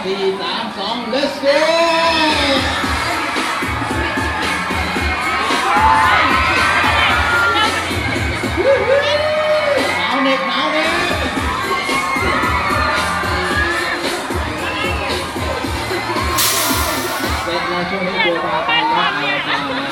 4 3 2 let's go หนาวเน็บหนาวเน็บเสร็จแล้วช่วงนี้ตัวปลาไปแล้วไปเลย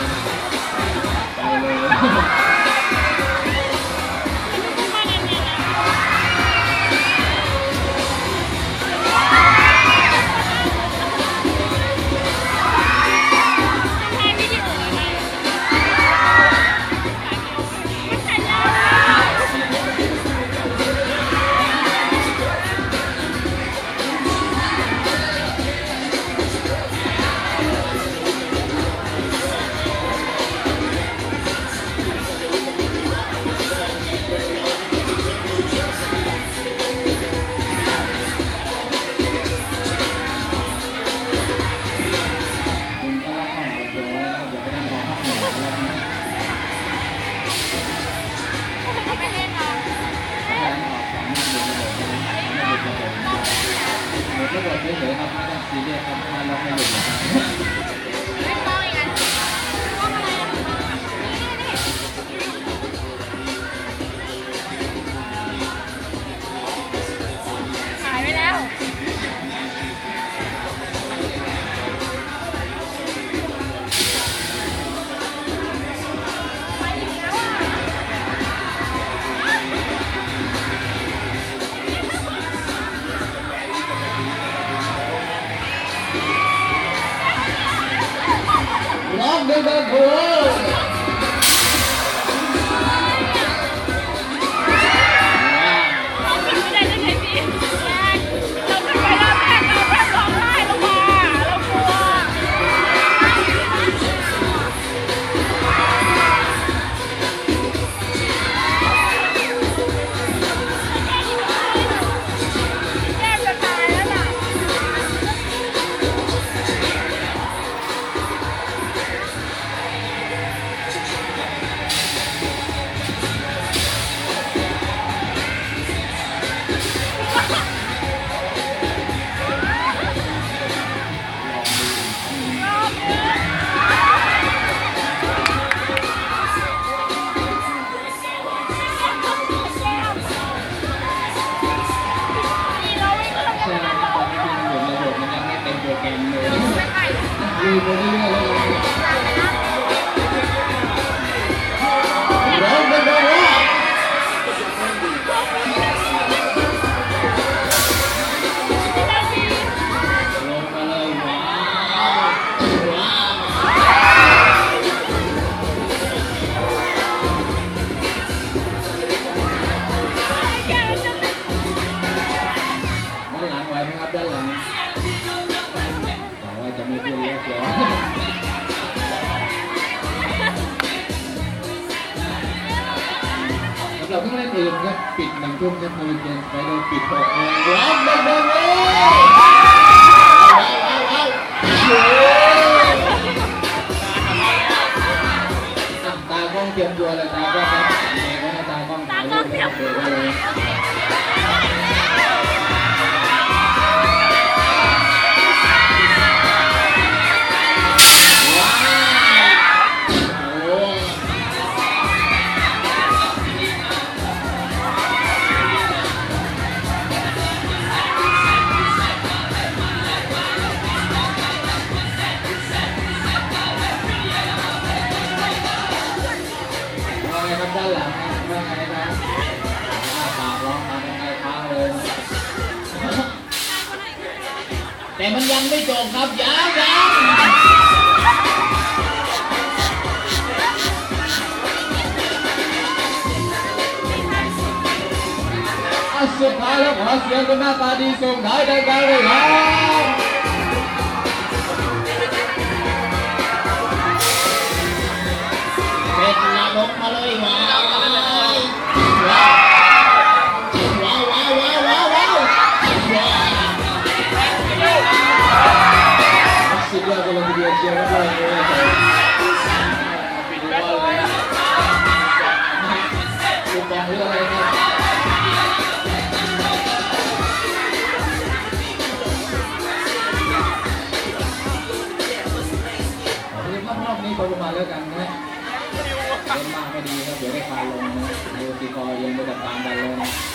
ไม่บอกเฉยๆครับไม่ต้องซีเรียสครับถ้าล็อกไม่หลุดนะครับหายไปแล้วล็อกด้วยเบอร์โทรดูไปเรื่อยๆแล้วร้องไปเลยว่าลงมาเลยว้าวว้าวด้านหลังไหวไหมครับด้านหลังจะไม่พูดเยอะเกินสำหรับผู้เล่นอื่นครับปิด1 ทุ่มครับมือเย็นไปเลยปิด6 โมงร้องดังๆเลยตากล้องเตรียมตัวเลยตากล้องครับตากล้องถ่ายรูปเตรียมตัวเลยด้านหลังว่าไงครับปากร้องมาเป็นไงค้างเลยแต่มันยังไม่จบครับยังสุดท้ายแล้วขอเสียงคนหน้าตาดีส่งท้ายรายการเลยครับเสร็จแล้วลงมาเลยว้าวสุดยอดเลยทีเดียวเชียร์กันเลยปิดบอลเลยลูกบอลเรื่องอะไรครับ อเอียงไปกับตามกันเลยนะ